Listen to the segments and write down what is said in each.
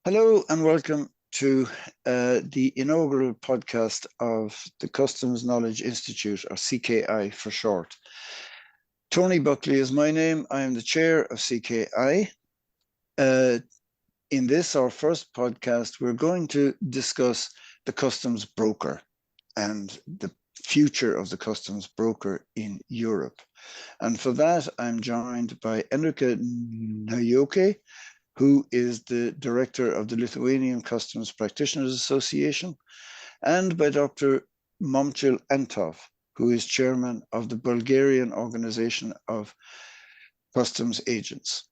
Hello and welcome to the inaugural podcast of the Customs Knowledge Institute, or CKI for short. Tony Buckley is my name. I am the chair of CKI. In this, our first podcast, we're going to discuss the customs broker and the future of the customs broker in Europe. And for that, I'm joined by Enrika Naujoke, who is the director of the Lithuanian Customs Practitioners Association, and by Dr. Momchil Antov, who is chairman of the Bulgarian Organization of Customs Agents.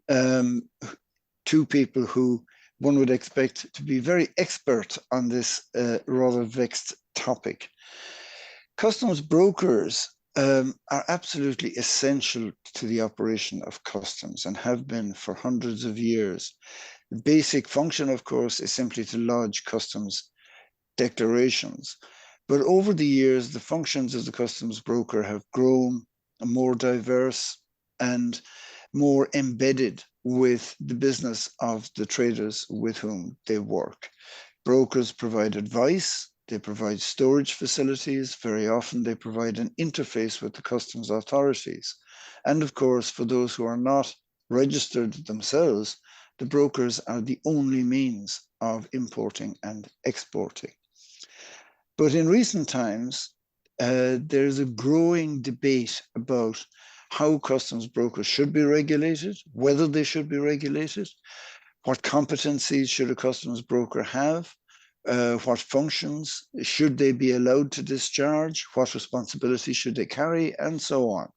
Two people who one would expect to be very expert on this rather vexed topic. Customs brokers are absolutely essential to the operation of customs and have been for hundreds of years. The basic function, of course, is simply to lodge customs declarations. But over the years, the functions of the customs broker have grown more diverse and more embedded with the business of the traders with whom they work. Brokers provide advice. They provide storage facilities. Very often they provide an interface with the customs authorities. And of course, for those who are not registered themselves, the brokers are the only means of importing and exporting. But in recent times, there's a growing debate about how customs brokers should be regulated, whether they should be regulated, what competencies should a customs broker have, what functions should they be allowed to discharge, what responsibilities should they carry, and so on.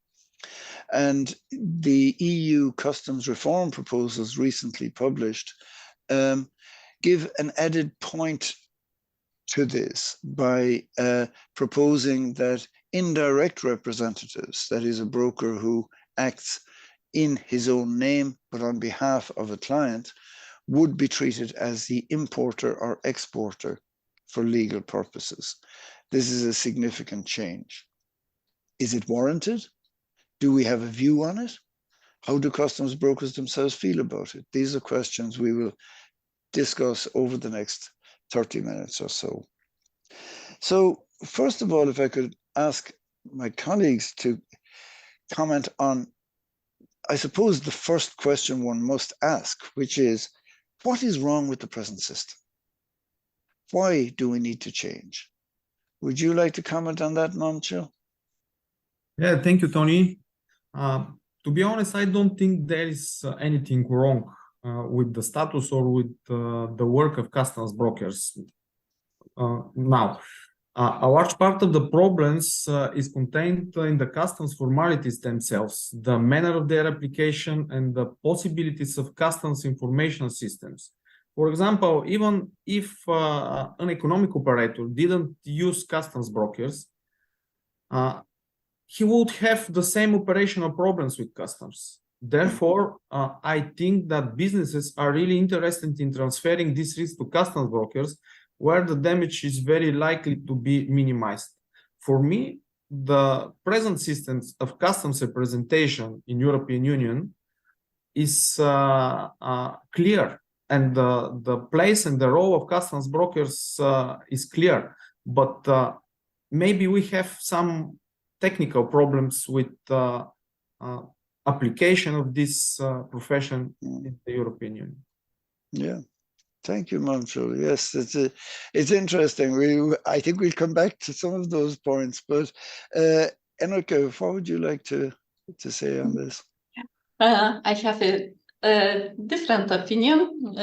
And the EU customs reform proposals recently published give an added point to this by proposing that indirect representatives, that is a broker who acts in his own name but on behalf of a client, would be treated as the importer or exporter for legal purposes. This is a significant change. Is it warranted? Do we have a view on it? How do customs brokers themselves feel about it? These are questions we will discuss over the next 30 minutes or so. So first of all, if I could ask my colleagues to comment on, I suppose, the first question one must ask, which is, what is wrong with the present system? Why do we need to change? Would you like to comment on that, Momchil? Yeah, thank you, Tony. To be honest, I don't think there is anything wrong with the status or with the work of customs brokers. Now, a large part of the problems is contained in the customs formalities themselves, the manner of their application, and the possibilities of customs information systems. For example, even if an economic operator didn't use customs brokers, he would have the same operational problems with customs. Therefore, I think that businesses are really interested in transferring this risk to customs brokers, where the damage is very likely to be minimized. For me, the present systems of customs representation in European Union is clear, and the place and the role of customs brokers is clear, but maybe we have some technical problems with application of this profession in the European Union. Yeah. Thank you, Momchil. Yes, it's interesting. I think we'll come back to some of those points, but Enrika, what would you like to say on this? I have a different opinion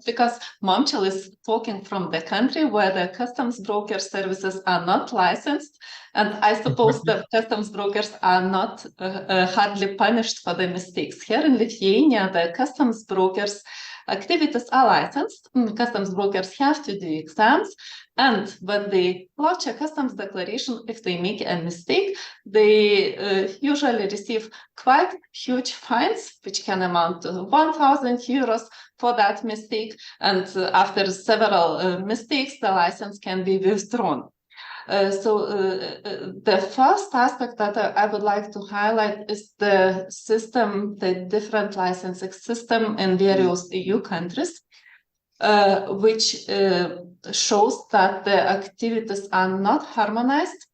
because Momchil is talking from the country where the customs broker services are not licensed, and I suppose the customs brokers are not hardly punished for the mistakes. Here in Lithuania, the customs brokers activities are licensed. Customs brokers have to do exams, and when they lodge a customs declaration, if they make a mistake, they usually receive quite huge fines, which can amount to 1,000 euros for that mistake. And after several mistakes, the license can be withdrawn. The first aspect that I would like to highlight is the system, the different licensing system in various EU countries. which shows that the activities are not harmonized.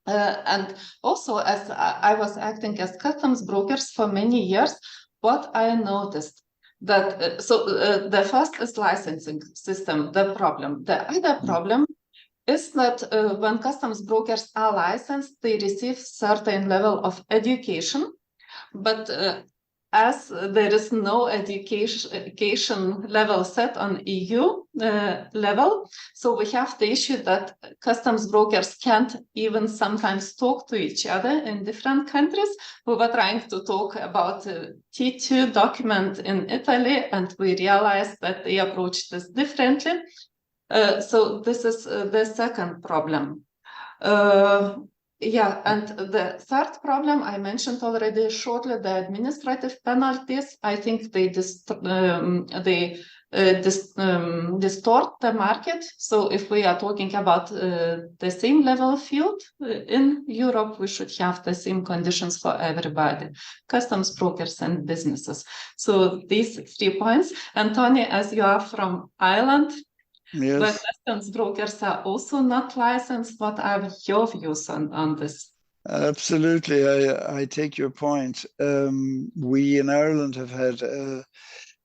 And also, as I was acting as customs brokers for many years, what I noticed that the first is licensing system, the problem. The other problem is that when customs brokers are licensed, they receive certain level of education, but as there is no education level set on EU level, so we have the issue that customs brokers can't even sometimes talk to each other in different countries. We were trying to talk about T2 document in Italy, and we realized that they approach this differently. So this is the second problem. Yeah, and the third problem I mentioned already shortly, the administrative penalties. I think they distort the market. So if we are talking about the same level field in Europe, we should have the same conditions for everybody, customs brokers and businesses. So these 3 points. And Tony, as you are from Ireland, Yes. but customs brokers are also not licensed. What are your views on this? Absolutely, I take your point. We in Ireland have had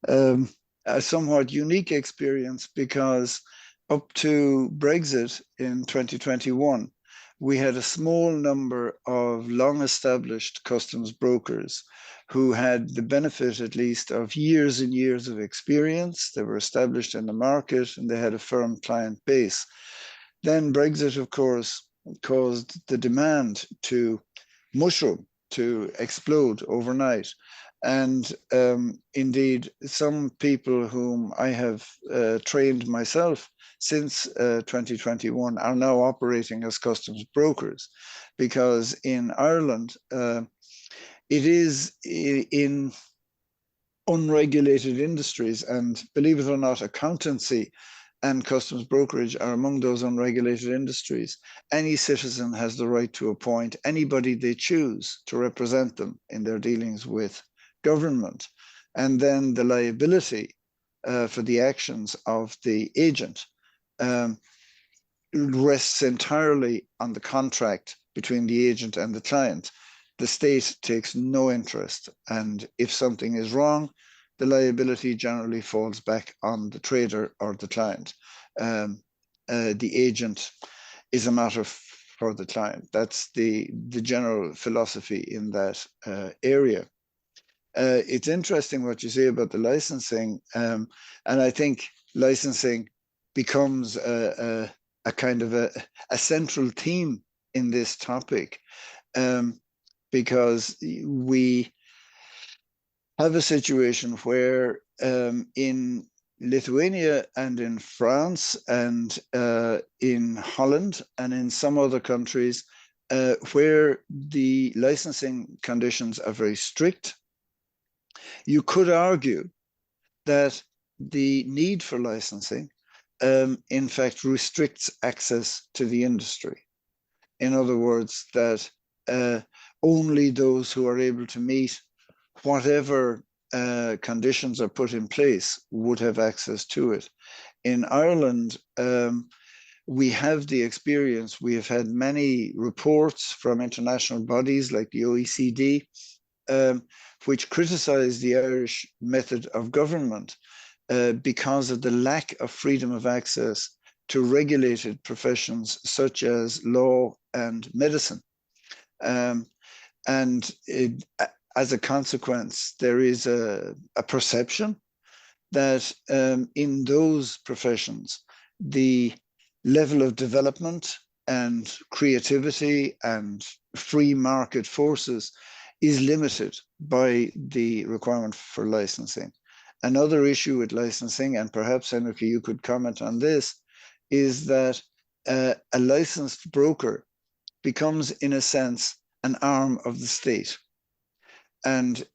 a somewhat unique experience because up to Brexit in 2021, we had a small number of long-established customs brokers who had the benefit, at least, of years and years of experience. They were established in the market and they had a firm client base. Then Brexit, of course, caused the demand to mushroom, to explode overnight. And indeed, some people whom I have trained myself since 2021 are now operating as customs brokers, because in Ireland, it is in unregulated industries, and believe it or not, accountancy and customs brokerage are among those unregulated industries. Any citizen has the right to appoint anybody they choose to represent them in their dealings with government. And then the liability for the actions of the agent rests entirely on the contract between the agent and the client. The state takes no interest. And if something is wrong, the liability generally falls back on the trader or the client. The agent is a matter for the client. That's the general philosophy in that area. It's interesting what you say about the licensing. And I think licensing becomes a kind of a central theme in this topic. Because we have a situation where in Lithuania and in France and in Holland and in some other countries where the licensing conditions are very strict, you could argue that the need for licensing in fact restricts access to the industry. In other words, that only those who are able to meet whatever conditions are put in place would have access to it. In Ireland, we have the experience, we have had many reports from international bodies like the OECD, which criticize the Irish method of government because of the lack of freedom of access to regulated professions such as law and medicine. As a consequence, there is a perception that in those professions, the level of development and creativity and free market forces is limited by the requirement for licensing. Another issue with licensing, and perhaps Enrika, you could comment on this, is that a licensed broker becomes, in a sense, an arm of the state. And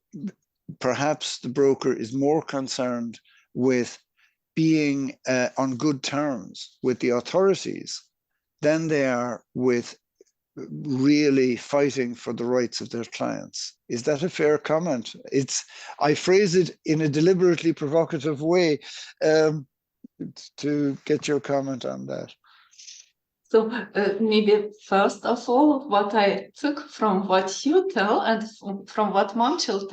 perhaps the broker is more concerned with being on good terms with the authorities than they are with really fighting for the rights of their clients. Is that a fair comment? I phrase it in a deliberately provocative way, to get your comment on that. So maybe first of all, what I took from what you tell and from what Momchil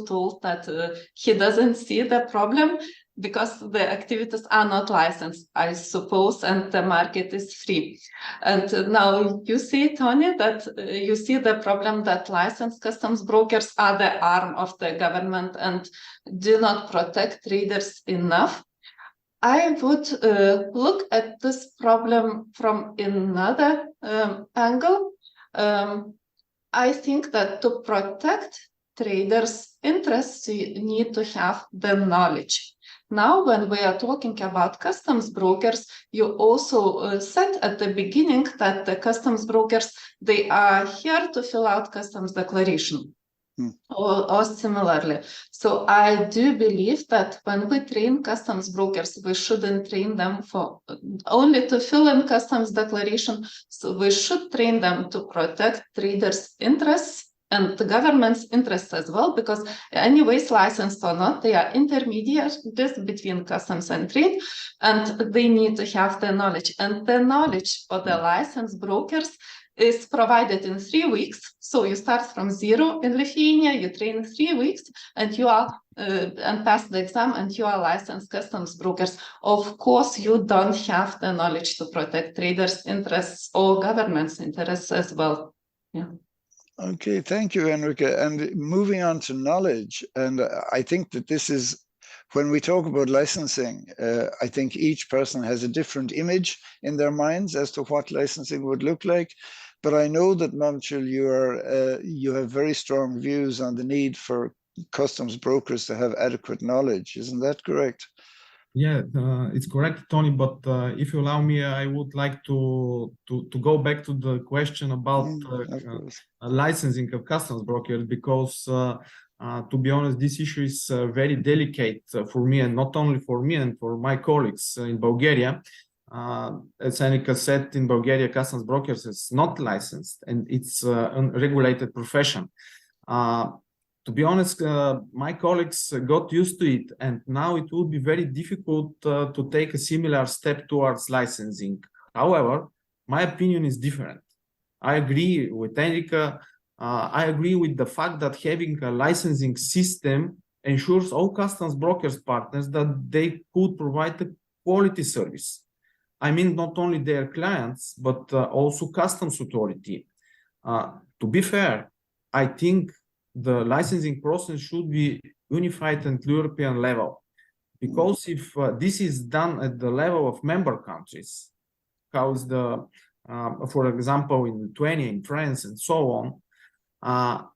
told that he doesn't see the problem because the activities are not licensed, I suppose, and the market is free. And now you see, Tony, that you see the problem that licensed customs brokers are the arm of the government and do not protect traders enough. I would look at this problem from another angle. I think that to protect traders' interests, you need to have the knowledge. Now, when we are talking about customs brokers, you also said at the beginning that the customs brokers, they are here to fill out customs declaration. Or similarly. So I do believe that when we train customs brokers, we shouldn't train them for only to fill in customs declaration. So we should train them to protect traders' interests and the government's interests as well, because anyways, licensed or not, they are intermediaries between customs and trade, and they need to have the knowledge. And the knowledge for the licensed brokers is provided in 3 weeks. So you start from zero in Lithuania, you train 3 weeks, and you are and pass the exam, and you are licensed customs brokers. Of course, you don't have the knowledge to protect traders' interests or government's interests as well. Yeah. Okay, thank you, Enrika. And moving on to knowledge, and I think that this is, when we talk about licensing, I think each person has a different image in their minds as to what licensing would look like. But I know that, Momchil, you have very strong views on the need for customs brokers to have adequate knowledge. Isn't that correct? Yeah, it's correct, Tony. But if you allow me, I would like to go back to the question about licensing of customs brokers, because to be honest, this issue is very delicate for me, and not only for me and for my colleagues in Bulgaria. As Enrika said, in Bulgaria, customs brokers is not licensed, and it's an unregulated profession. To be honest, my colleagues got used to it, and now it would be very difficult to take a similar step towards licensing. However, my opinion is different. I agree with Enrika. I agree with the fact that having a licensing system ensures all customs brokers partners that they could provide a quality service. I mean, not only their clients, but also customs authority. To be fair, I think the licensing process should be unified at European level, because if this is done at the level of member countries, how is the, for example, in Lithuania, in France, and so on,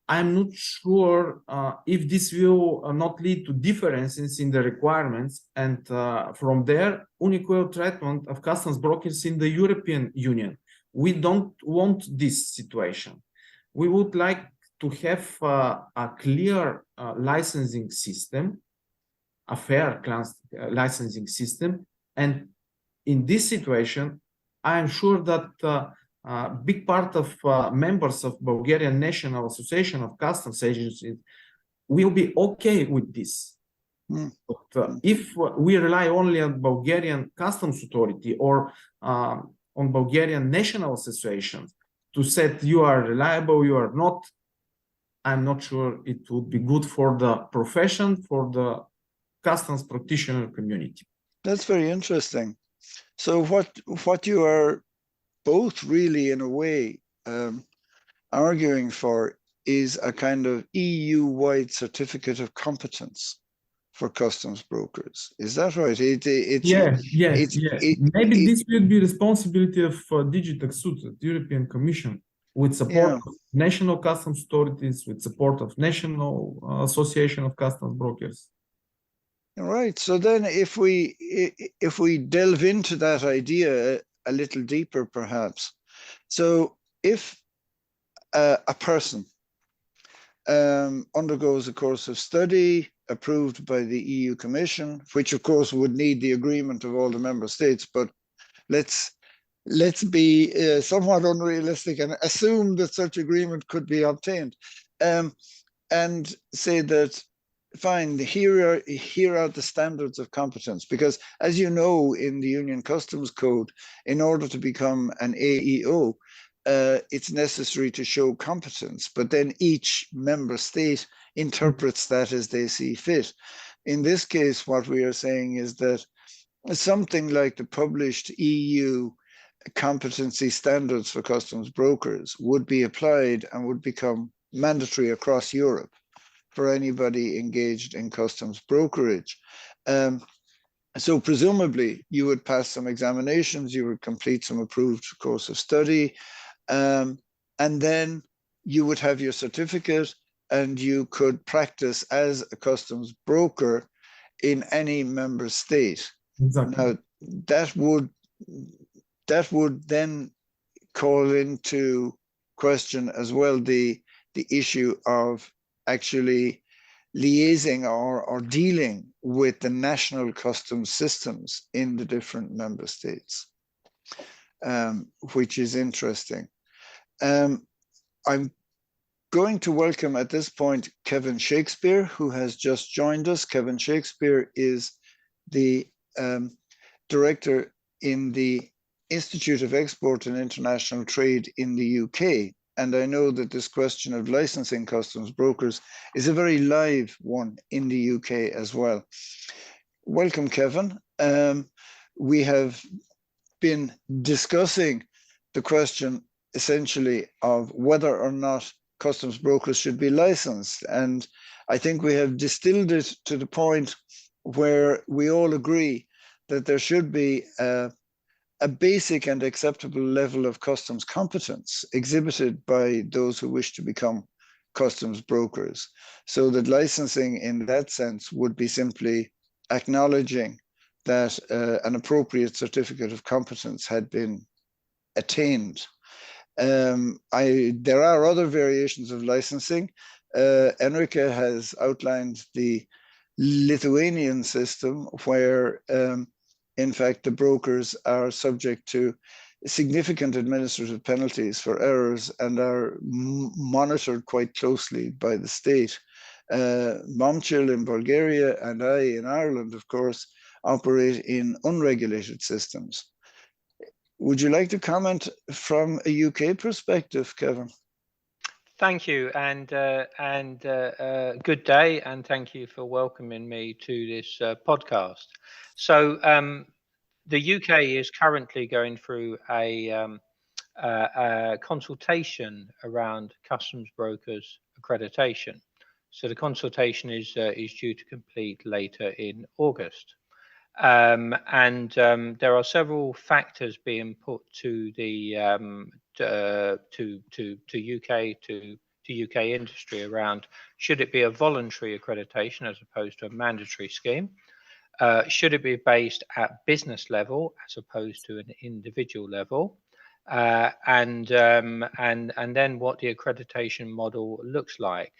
I'm not sure if this will not lead to differences in the requirements, and from there, unequal treatment of customs brokers in the European Union. We don't want this situation. We would like to have a clear licensing system, a fair licensing system. And in this situation, I am sure that a big part of members of Bulgarian National Association of Customs Agencies will be okay with this. But if we rely only on Bulgarian Customs Authority or on Bulgarian National Associations to say you are reliable, you are not, I'm not sure it would be good for the profession, for the customs practitioner community. That's very interesting. So what you are both really, in a way, arguing for is a kind of EU-wide certificate of competence for customs brokers. Is that right? Maybe this will be responsibility of Digitaxud, the European Commission, with support of national customs authorities, with support of National Association of Customs Brokers. Right. So then if we delve into that idea a little deeper, perhaps. So if a person undergoes a course of study approved by the EU Commission, which of course would need the agreement of all the member states, but let's be somewhat unrealistic and assume that such agreement could be obtained, and say that fine, here are the standards of competence, because as you know, in the Union Customs Code, in order to become an AEO, it's necessary to show competence, but then each member state interprets that as they see fit. In this case, what we are saying is that something like the published EU competency standards for customs brokers would be applied and would become mandatory across Europe for anybody engaged in customs brokerage. So presumably you would pass some examinations, you would complete some approved course of study, and then you would have your certificate and you could practice as a customs broker in any member state. Exactly. Now, that would then call into question as well the issue of actually liaising or dealing with the national customs systems in the different member states, which is interesting. I'm going to welcome at this point Kevin Shakespeare, who has just joined us. Kevin Shakespeare is the director in the Institute of Export and International Trade in the UK. And I know that this question of licensing customs brokers is a very live one in the UK as well. Welcome, Kevin. We have been discussing the question essentially of whether or not customs brokers should be licensed. And I think we have distilled it to the point where we all agree that there should be a basic and acceptable level of customs competence exhibited by those who wish to become customs brokers. So that licensing in that sense would be simply acknowledging that an appropriate certificate of competence had been attained. There are other variations of licensing. Enrika has outlined the Lithuanian system where in fact, the brokers are subject to significant administrative penalties for errors and are monitored quite closely by the state. Momchil in Bulgaria and I in Ireland, of course, operate in unregulated systems. Would you like to comment from a UK perspective, Kevin? Thank you, and good day, and thank you for welcoming me to this podcast. So the UK is currently going through a consultation around customs brokers accreditation. So the consultation is due to complete later in August. There are several factors being put to the to UK industry around: should it be a voluntary accreditation as opposed to a mandatory scheme? Should it be based at business level as opposed to an individual level? And then what the accreditation model looks like.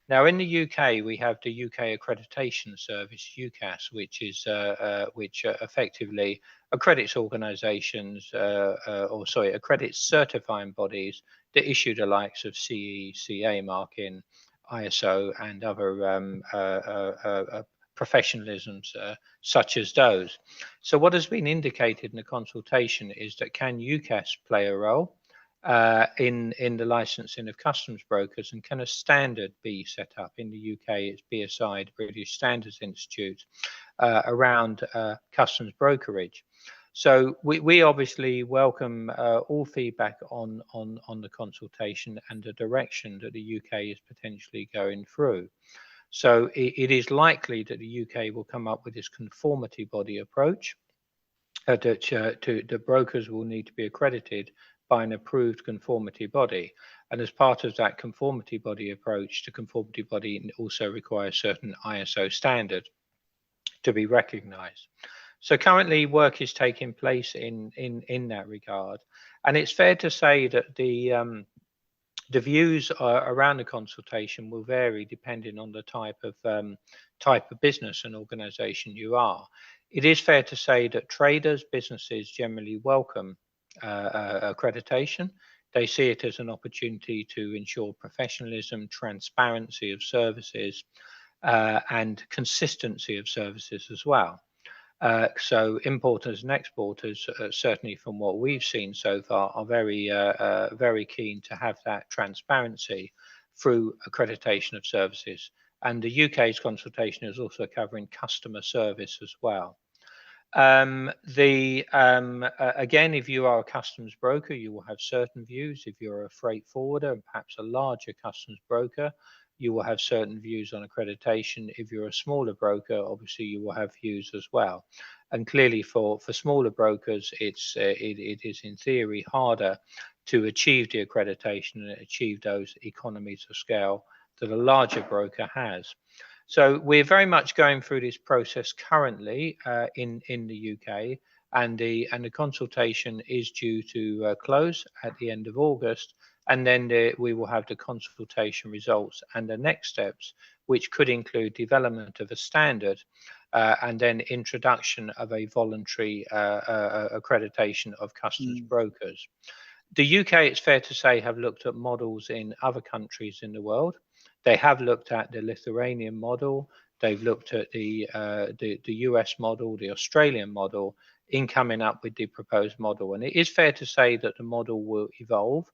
Now, in the UK, we have the UK Accreditation Service, UCAS, which effectively accredits organisations, accredits certifying bodies that issue the likes of CE, CA marking, ISO, and other professionalisms such as those. So what has been indicated in the consultation is that can UCAS play a role in the licensing of customs brokers, and can a standard be set up in the UK? It's BSI, the British Standards Institute, around customs brokerage. So we obviously welcome all feedback on the consultation and the direction that the UK is potentially going through. So it is likely that the UK will come up with this conformity body approach, that the brokers will need to be accredited by an approved conformity body. And as part of that conformity body approach, the conformity body also requires certain ISO standards to be recognized. So currently work is taking place in that regard. And it's fair to say that the views around the consultation will vary depending on the type of business and organization you are. It is fair to say that traders, businesses generally welcome accreditation. They see it as an opportunity to ensure professionalism, transparency of services, and consistency of services as well. So importers and exporters, certainly from what we've seen so far, are very keen to have that transparency through accreditation of services. And the UK's consultation is also covering customer service as well. Again, if you are a customs broker, you will have certain views. If you're a freight forwarder and perhaps a larger customs broker, you will have certain views on accreditation. If you're a smaller broker, obviously you will have views as well. And clearly for smaller brokers, it is in theory harder to achieve the accreditation and achieve those economies of scale that a larger broker has. So we're very much going through this process currently in the UK, and the consultation is due to close at the end of August, and then we will have the consultation results and the next steps, which could include development of a standard and then introduction of a voluntary accreditation of customs brokers. The UK, it's fair to say, have looked at models in other countries in the world. They have looked at the Lithuanian model. They've looked at the US model, the Australian model, in coming up with the proposed model. And it is fair to say that the model will evolve.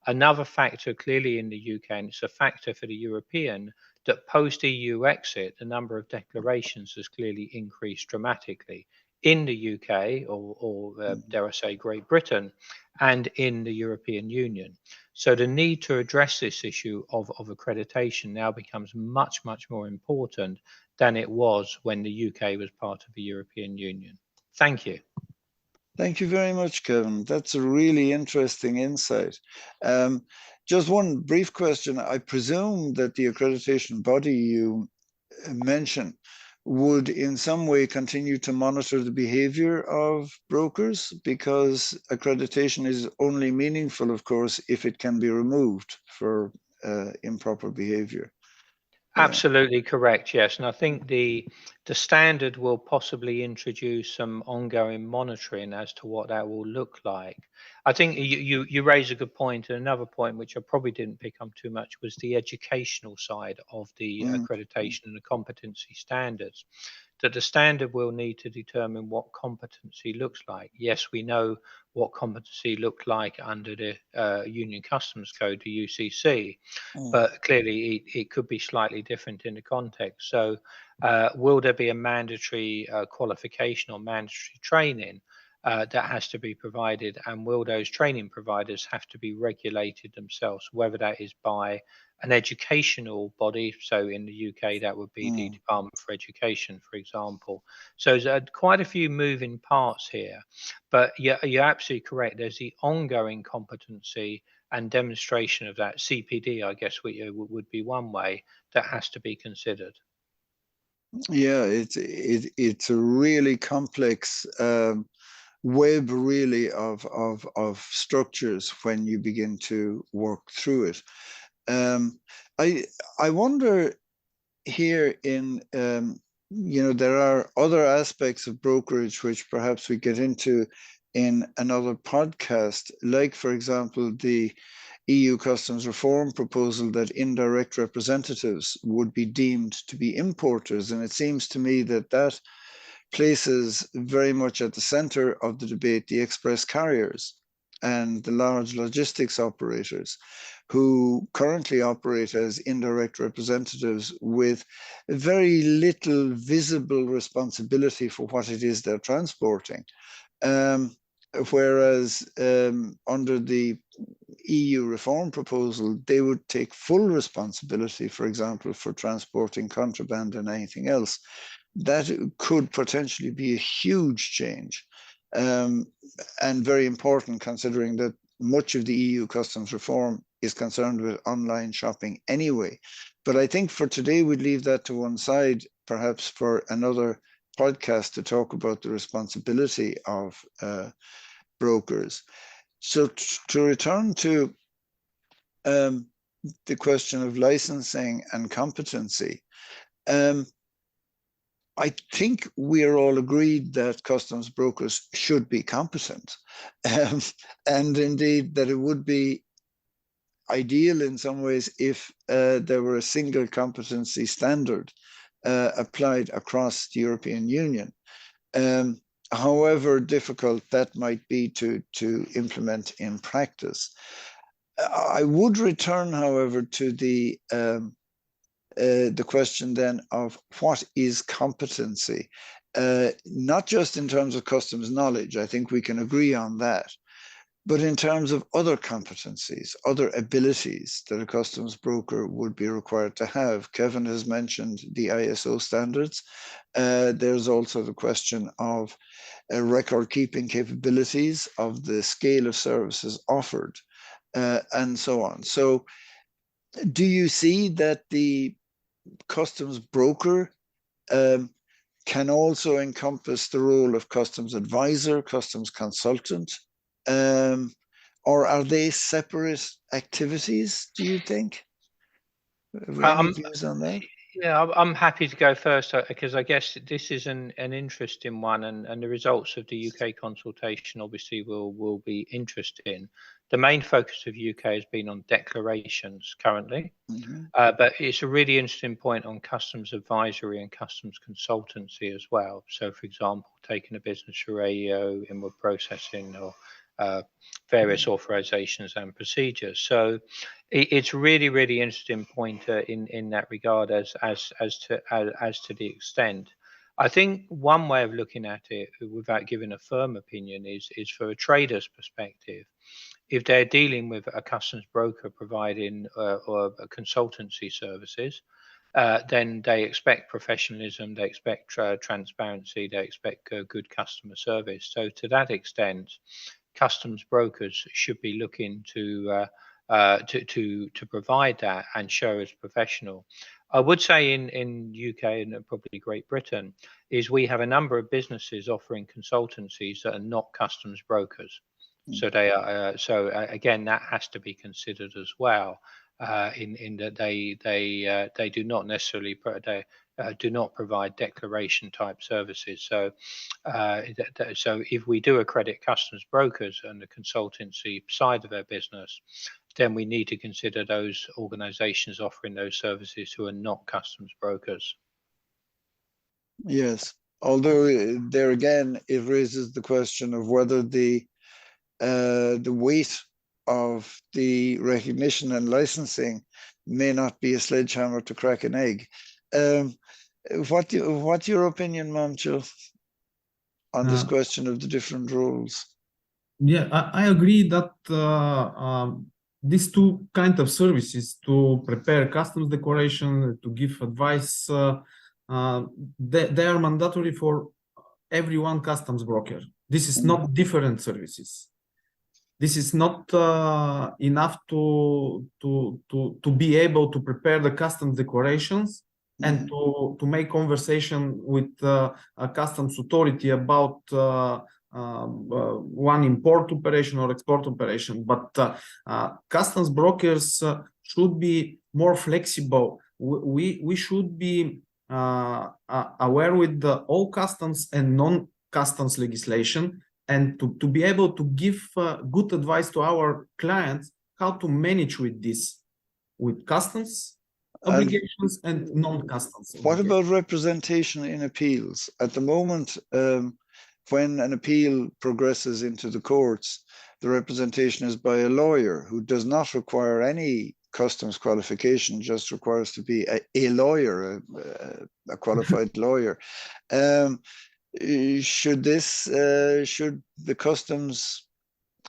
Another factor clearly in the UK, and it's a factor for the European, that post-EU exit, the number of declarations has clearly increased dramatically in the UK, or dare I say Great Britain, and in the European Union. So the need to address this issue of accreditation now becomes much more important than it was when the UK was part of the European Union. Thank you. Thank you very much, Kevin. That's a really interesting insight. Just one brief question. I presume that the accreditation body you mentioned would in some way continue to monitor the behavior of brokers, because accreditation is only meaningful, of course, if it can be removed for improper behavior. Absolutely correct, yes. And I think the standard will possibly introduce some ongoing monitoring as to what that will look like. I think you raise a good point, and another point which I probably didn't pick up too much was the educational side of the accreditation and the competency standards. That the standard will need to determine what competency looks like. Yes, we know what competency looked like under the Union Customs Code, the UCC, but clearly it could be slightly different in the context. So will there be a mandatory qualification or mandatory training that has to be provided, and will those training providers have to be regulated themselves, whether that is by an educational body? So in the UK, that would be the Department for Education, for example. So there's quite a few moving parts here, but you're absolutely correct. There's the ongoing competency and demonstration of that. CPD, I guess, would be one way that has to be considered. Yeah, it's a really complex web, really, of structures when you begin to work through it. I wonder here in there are other aspects of brokerage which perhaps we get into in another podcast, like, for example, the EU customs reform proposal that indirect representatives would be deemed to be importers. And it seems to me that that places very much at the center of the debate the express carriers and the large logistics operators, who currently operate as indirect representatives with very little visible responsibility for what it is they're transporting. Whereas under the EU reform proposal, they would take full responsibility, for example, for transporting contraband and anything else. That could potentially be a huge change, and very important, considering that much of the EU customs reform is concerned with online shopping anyway. But I think for today, we'd leave that to one side, perhaps for another podcast to talk about the responsibility of brokers. So to return to the question of licensing and competency, I think we are all agreed that customs brokers should be competent, and indeed that it would be ideal in some ways if there were a single competency standard applied across the European Union. However difficult that might be to implement in practice. I would return, however, to the question then of what is competency, not just in terms of customs knowledge. I think we can agree on that, but in terms of other competencies, other abilities that a customs broker would be required to have. Kevin has mentioned the ISO standards. There's also the question of record-keeping capabilities, of the scale of services offered, and so on. So do you see that the customs broker can also encompass the role of customs advisor, customs consultant, or are they separate activities, do you think? Any views on that? Yeah, I'm happy to go first because I guess this is an interesting one, and the results of the UK consultation obviously will be interesting. The main focus of UK has been on declarations currently, but it's a really interesting point on customs advisory and customs consultancy as well. So, for example, taking a business through AEO, inward processing, or various authorizations and procedures. So it's really interesting point in that regard as to the extent. I think one way of looking at it, without giving a firm opinion, is for a trader's perspective. If they're dealing with a customs broker providing or a consultancy services, then they expect professionalism, they expect transparency, they expect good customer service. So to that extent, customs brokers should be looking to provide that and show as professional. I would say in UK and probably Great Britain is we have a number of businesses offering consultancies that are not customs brokers. So they are. So again, that has to be considered as well. In that they do not necessarily do not provide declaration type services. So so if we do accredit customs brokers and the consultancy side of their business, then we need to consider those organizations offering those services who are not customs brokers. Yes, although there again, it raises the question of whether the weight of the recognition and licensing may not be a sledgehammer to crack an egg. What's your opinion, Momchil, on this question of the different roles? Yeah, I agree that these two kinds of services, to prepare customs declaration, to give advice, they are mandatory for every one customs broker. This is not different services. This is not enough to be able to prepare the customs declarations and to make conversation with a customs authority about one import operation or export operation. But customs brokers should be more flexible. We should be aware with all customs and non-customs legislation, and to be able to give good advice to our clients how to manage with this, with customs obligations and non-customs. What about representation in appeals? At the moment, when an appeal progresses into the courts, the representation is by a lawyer who does not require any customs qualification, just requires to be a lawyer, a qualified lawyer.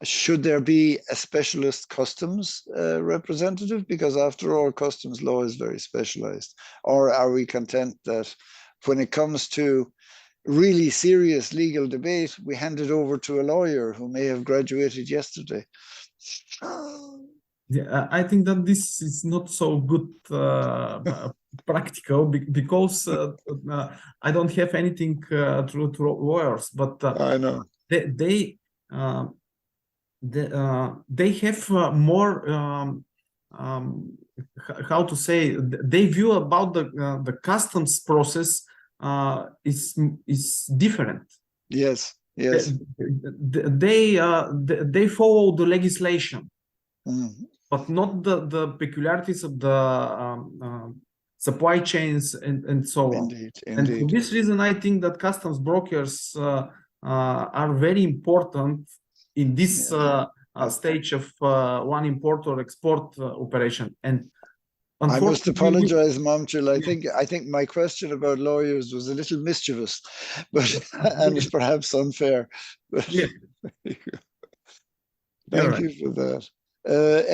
Should there be a specialist customs representative? Because after all, customs law is very specialized. Or are we content that when it comes to really serious legal debate, we hand it over to a lawyer who may have graduated yesterday? Yeah, I think that this is not so good practical, because I don't have anything through lawyers, but I know they have more how to say, they view about the customs process is different. Yes. They follow the legislation, but not the peculiarities of the supply chains, and so on. Indeed, And for indeed. this reason, I think that customs brokers are very important in this stage of one import or export operation. And I must unfortunately, apologize, Momchil. I think my question about lawyers was a little mischievous, but and perhaps unfair. But yeah. thank you for that.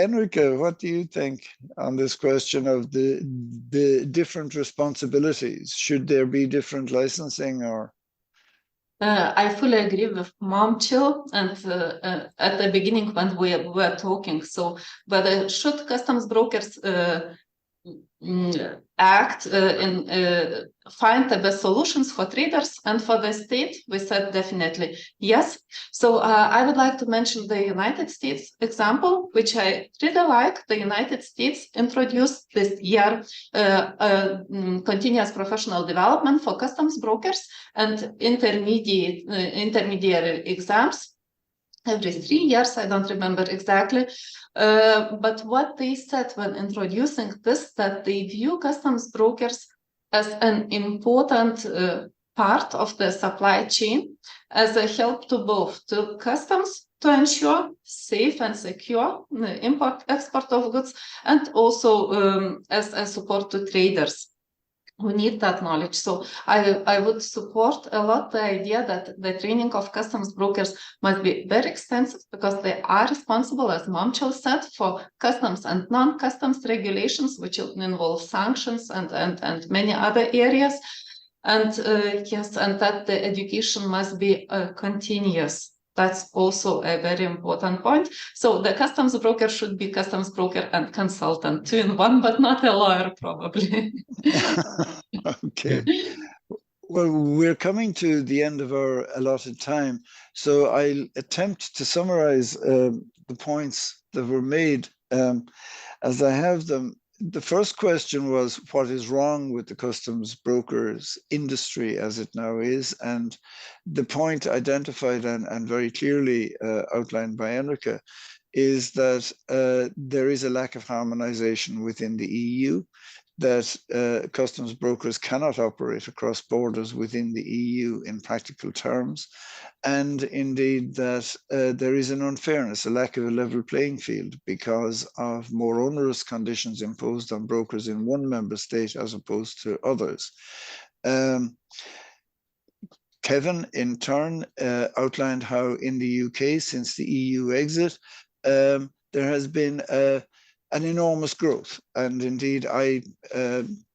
Enrika, what do you think on this question of the different responsibilities? Should there be different licensing or? I fully agree with Momchil, and at the beginning when we were talking, so whether should customs brokers act and find the best solutions for traders and for the state, we said definitely yes. So I would like to mention the United States example, which I really like. The United States introduced this year continuous professional development for customs brokers and intermediary exams every 3 years. I don't remember exactly. But what they said when introducing this, that they view customs brokers as an important part of the supply chain, as a help to both to customs to ensure safe and secure import-export of goods, and also as a support to traders who need that knowledge. So I would support a lot the idea that the training of customs brokers must be very extensive, because they are responsible, as Momchil said, for customs and non-customs regulations, which involve sanctions and many other areas. And yes, and that the education must be continuous. That's also a very important point. So the customs broker should be customs broker and consultant, two in one, but not a lawyer, probably. Okay. Well, we're coming to the end of our allotted time, so I'll attempt to summarize the points that were made as I have them. The first question was, what is wrong with the customs brokers industry as it now is? And the point identified and very clearly outlined by Enrika is that there is a lack of harmonization within the EU, that customs brokers cannot operate across borders within the EU in practical terms, and indeed that there is an unfairness, a lack of a level playing field, because of more onerous conditions imposed on brokers in one member state as opposed to others. Kevin, in turn, outlined how in the UK, since the EU exit, there has been an enormous growth. And indeed, I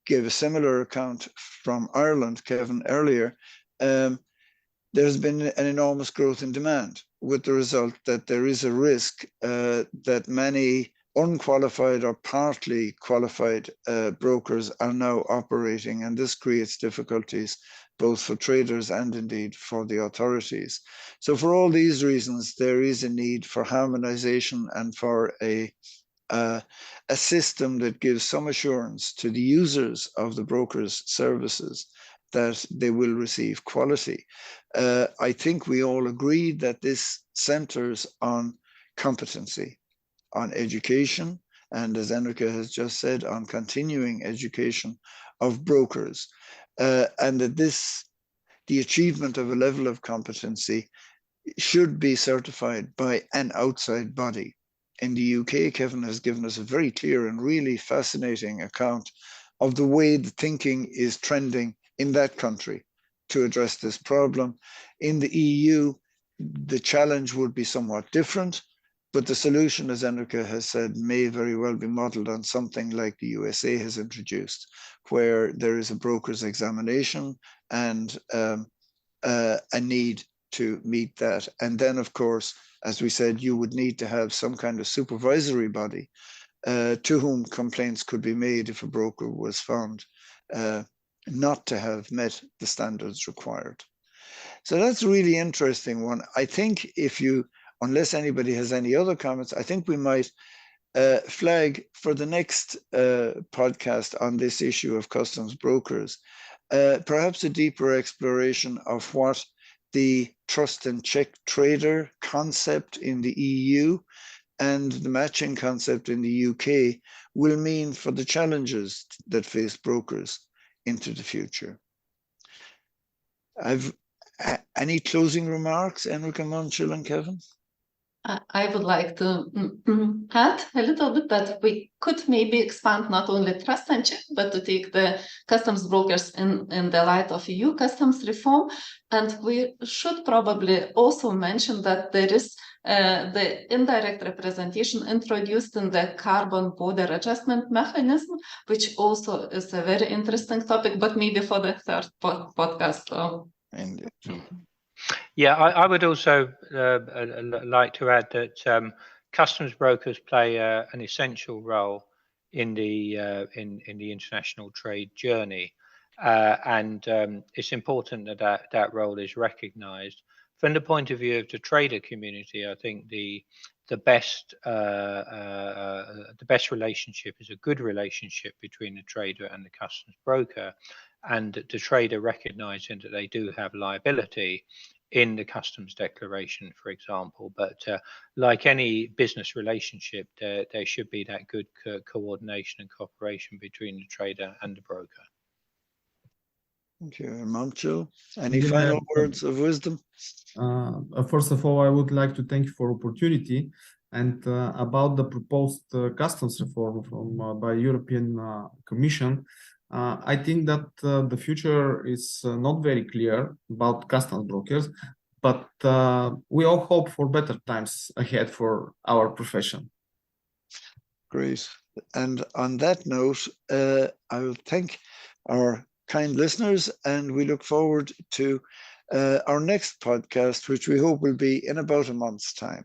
gave a similar account from Ireland, Kevin, earlier. There's been an enormous growth in demand, with the result that there is a risk that many unqualified or partly qualified brokers are now operating, and this creates difficulties both for traders and indeed for the authorities. So for all these reasons, there is a need for harmonization and for a system that gives some assurance to the users of the brokers' services that they will receive quality. I think we all agree that this centers on competency, on education, and as Enrika has just said, on continuing education of brokers, and that the achievement of a level of competency should be certified by an outside body. In the UK, Kevin has given us a very clear and really fascinating account of the way the thinking is trending in that country to address this problem. In the EU, the challenge would be somewhat different, but the solution, as Enrika has said, may very well be modeled on something like the USA has introduced, where there is a broker's examination and a need to meet that. And then, of course, as we said, you would need to have some kind of supervisory body to whom complaints could be made if a broker was found not to have met the standards required. So that's a really interesting one. I think unless anybody has any other comments, I think we might flag for the next podcast on this issue of customs brokers, perhaps a deeper exploration of what the trust and check trader concept in the EU and the matching concept in the UK will mean for the challenges that face brokers into the future. Any closing remarks, Enrika, Momchil, and Kevin? I would like to add a little bit that we could maybe expand not only trust engine, but to take the customs brokers in the light of EU customs reform. And we should probably also mention that there is the indirect representation introduced in the carbon border adjustment mechanism, which also is a very interesting topic, but maybe for the third podcast. Indeed. Yeah, I would also like to add that customs brokers play an essential role in the international trade journey, and it's important that role is recognised. From the point of view of the trader community, I think the best relationship is a good relationship between the trader and the customs broker, and the trader recognising that they do have liability in the customs declaration, for example. But like any business relationship, there should be that good coordination and cooperation between the trader and the broker. Thank you. Momchil, any final words of wisdom? First of all, I would like to thank you for opportunity. And about the proposed customs reform by European Commission, I think that the future is not very clear about customs brokers, but we all hope for better times ahead for our profession. Great. And on that note, I will thank our kind listeners, and we look forward to our next podcast, which we hope will be in about a month's time.